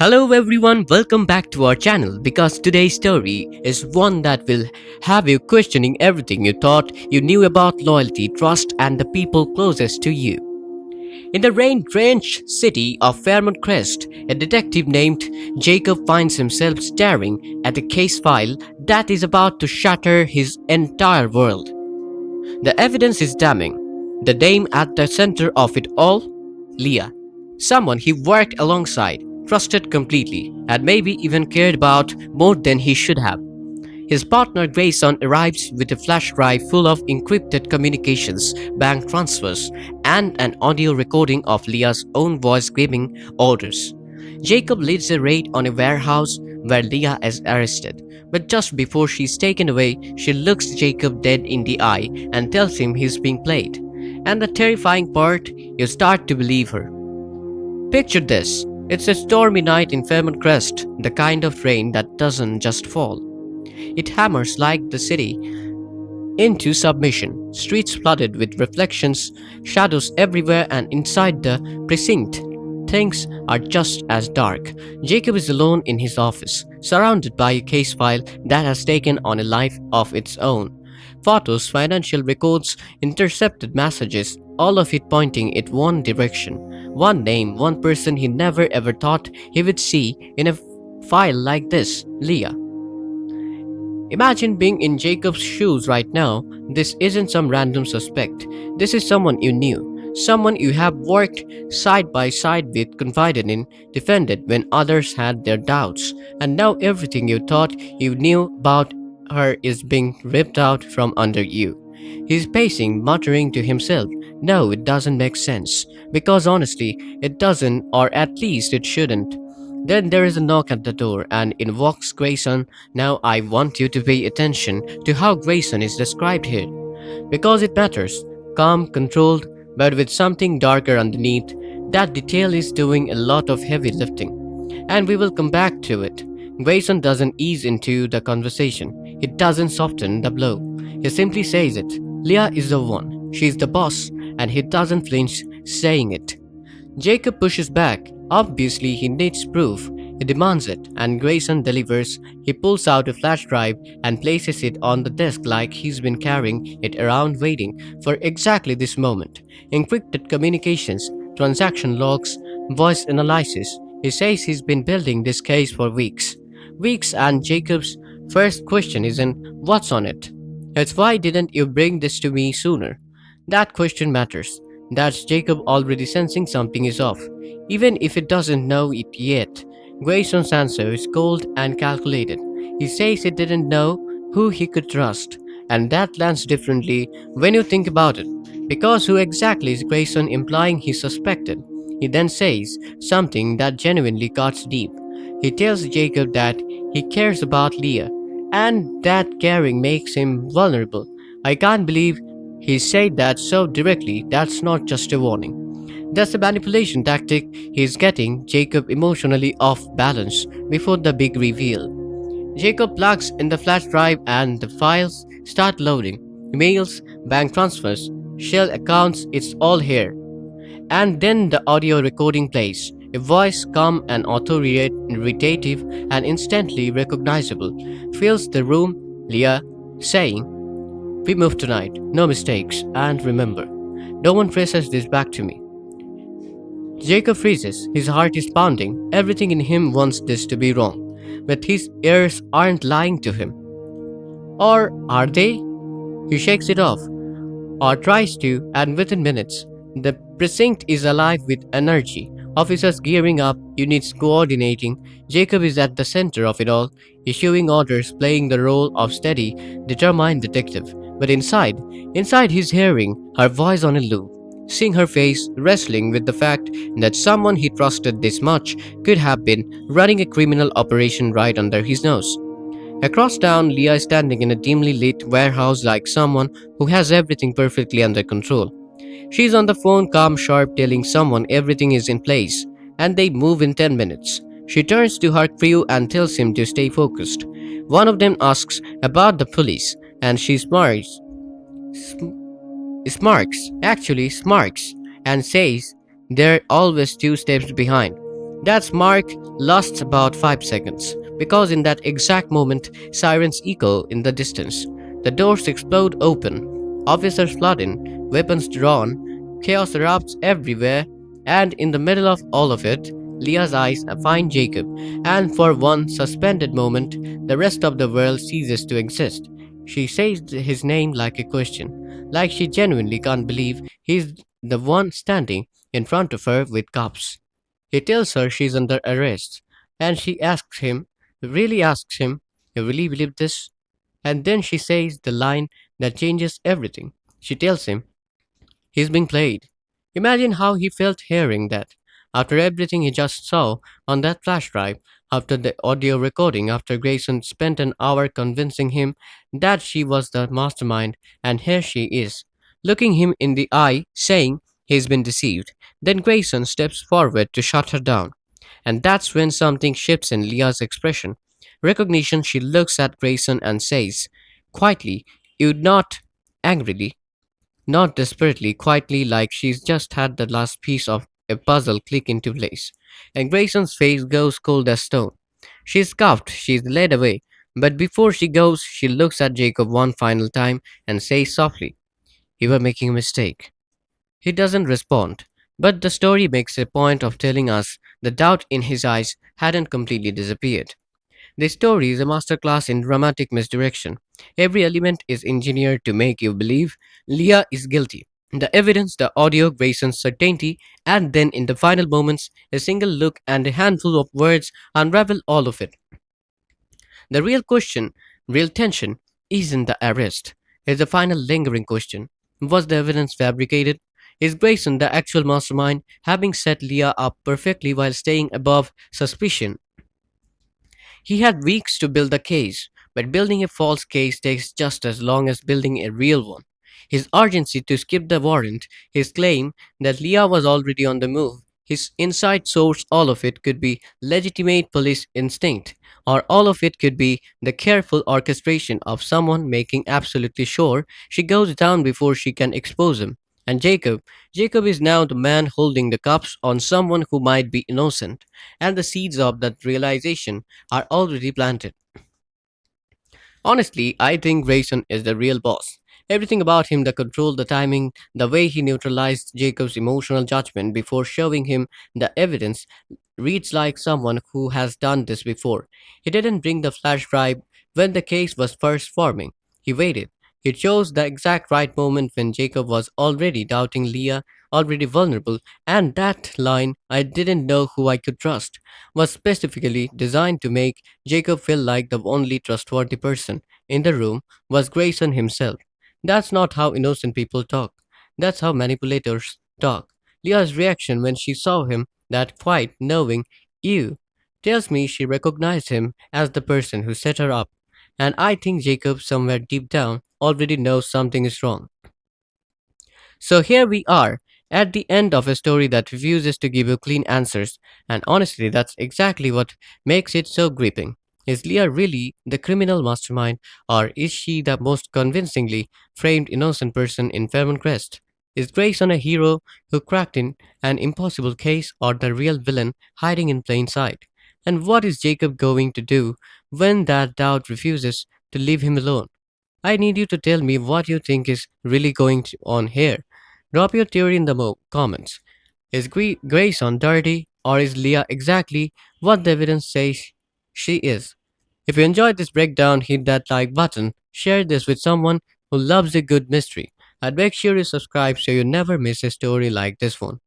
Hello everyone, welcome back to our channel because today's story is one that will have you questioning everything you thought you knew about loyalty, trust, and the people closest to you. In the rain-drenched city of Fairmont Crest, a detective named Jacob finds himself staring at a case file that is about to shatter his entire world. The evidence is damning. The name at the center of it all? Leah. Someone he worked alongside, trusted completely, and maybe even cared about more than he should have. His partner Greyson arrives with a flash drive full of encrypted communications, bank transfers, and an audio recording of Leah's own voice giving orders. Jacob leads a raid on a warehouse where Leah is arrested, but just before she's taken away, she looks Jacob dead in the eye and tells him he's being played. And the terrifying part, you start to believe her. Picture this. It's a stormy night in Fairmont Crest, the kind of rain that doesn't just fall. It hammers like the city into submission, streets flooded with reflections, shadows everywhere, and inside the precinct, things are just as dark. Jacob is alone in his office, surrounded by a case file that has taken on a life of its own. Photos, financial records, intercepted messages, all of it pointing in one direction. One name, one person he never ever thought he would see in a file like this: Leah. Imagine being in Jacob's shoes right now. This isn't some random suspect. This is someone you knew, someone you have worked side by side with, confided in, defended when others had their doubts, and now everything you thought you knew about her is being ripped out from under you. He's pacing, muttering to himself, "No, it doesn't make sense." Because honestly, it doesn't, or at least it shouldn't. Then there is a knock at the door, and in walks Grayson. Now I want you to pay attention to how Grayson is described here, because it matters. Calm, controlled, but with something darker underneath. That detail is doing a lot of heavy lifting, and we will come back to it. Grayson doesn't ease into the conversation. He doesn't soften the blow. He simply says it. Leah is the one. She's the boss, and he doesn't flinch saying it. Jacob pushes back. Obviously, he needs proof. He demands it, and Grayson delivers. He pulls out a flash drive and places it on the desk like he's been carrying it around waiting for exactly this moment. Encrypted communications, transaction logs, voice analysis. He says he's been building this case for weeks. Weeks, and Jacob's first question isn't what's on it. It's why didn't you bring this to me sooner? That question matters. That's Jacob already sensing something is off, even if it doesn't know it yet. Grayson's answer is cold and calculated. He says he didn't know who he could trust, and that lands differently when you think about it. Because who exactly is Grayson implying he suspected? He then says something that genuinely cuts deep. He tells Jacob that he cares about Leah, and that caring makes him vulnerable. I can't believe he said that so directly. That's not just a warning. That's a manipulation tactic. He's getting Jacob emotionally off balance before the big reveal. Jacob plugs in the flash drive and the files start loading. Emails, bank transfers, shell accounts, it's all here. And then the audio recording plays. A voice, calm and authoritative and instantly recognizable, fills the room. Leah saying, "We move tonight, no mistakes, and remember, no one traces this back to me." Jacob freezes, his heart is pounding, everything in him wants this to be wrong, but his ears aren't lying to him. Or are they? He shakes it off, or tries to, and within minutes, the precinct is alive with energy. Officers gearing up, units coordinating. Jacob is at the center of it all, issuing orders, playing the role of steady, determined detective. But inside he's hearing her voice on a loop, seeing her face, wrestling with the fact that someone he trusted this much could have been running a criminal operation right under his nose. Across town, Leah is standing in a dimly lit warehouse like someone who has everything perfectly under control. She's on the phone, calm, sharp, telling someone everything is in place, and they move in 10 minutes. She turns to her crew and tells him to stay focused. One of them asks about the police, and she smirks, and says they're always two steps behind. That mark lasts about 5 seconds, because in that exact moment, sirens echo in the distance. The doors explode open, officers flood in, weapons drawn, chaos erupts everywhere, and in the middle of all of it, Leah's eyes find Jacob, and for one suspended moment, the rest of the world ceases to exist. She says his name like a question, like she genuinely can't believe he's the one standing in front of her with cups. He tells her she's under arrest, and she really asks him, "You really believe this?" And then she says the line that changes everything. She tells him he's being played. Imagine how he felt hearing that. After everything he just saw on that flash drive, after the audio recording, after Grayson spent an hour convincing him that she was the mastermind, and here she is, looking him in the eye, saying he's been deceived. Then Grayson steps forward to shut her down. And that's when something shifts in Leah's expression. Recognition, she looks at Grayson and says, quietly, you not angrily, not desperately, quietly, like she's just had the last piece of a puzzle click into place. And Grayson's face goes cold as stone. She's cuffed, she's led away, but before she goes, she looks at Jacob one final time and says softly, "You were making a mistake." He doesn't respond, but the story makes a point of telling us the doubt in his eyes hadn't completely disappeared. This story is a masterclass in dramatic misdirection. Every element is engineered to make you believe Leah is guilty. The evidence, the audio, Grayson's certainty, and then in the final moments, a single look and a handful of words unravel all of it. The real question, real tension, isn't the arrest. It's the final lingering question. Was the evidence fabricated? Is Grayson the actual mastermind, having set Leah up perfectly while staying above suspicion? He had weeks to build a case, but building a false case takes just as long as building a real one. His urgency to skip the warrant, his claim that Leah was already on the move, his inside source, all of it could be legitimate police instinct, or all of it could be the careful orchestration of someone making absolutely sure she goes down before she can expose him. And Jacob is now the man holding the cups on someone who might be innocent, and the seeds of that realization are already planted. Honestly, I think Grayson is the real boss. Everything about him, the control, the timing, the way he neutralized Jacob's emotional judgment before showing him the evidence, reads like someone who has done this before. He didn't bring the flash drive when the case was first forming. He waited. He chose the exact right moment when Jacob was already doubting Leah, already vulnerable, and that line, "I didn't know who I could trust," was specifically designed to make Jacob feel like the only trustworthy person in the room was Grayson himself. That's not how innocent people talk. That's how manipulators talk. Leah's reaction when she saw him, that quiet, knowing "you," tells me she recognized him as the person who set her up. And I think Jacob, somewhere deep down, already knows something is wrong. So here we are, at the end of a story that refuses to give you clean answers, and honestly, that's exactly what makes it so gripping. Is Leah really the criminal mastermind, or is she the most convincingly framed innocent person in Fairmont Crest? Is Grayson a hero who cracked in an impossible case, or the real villain hiding in plain sight? And what is Jacob going to do when that doubt refuses to leave him alone? I need you to tell me what you think is really on here. Drop your theory in the comments. Is Grayson dirty, or is Leah exactly what the evidence says she is? If you enjoyed this breakdown, hit that like button, share this with someone who loves a good mystery, and make sure you subscribe so you never miss a story like this one.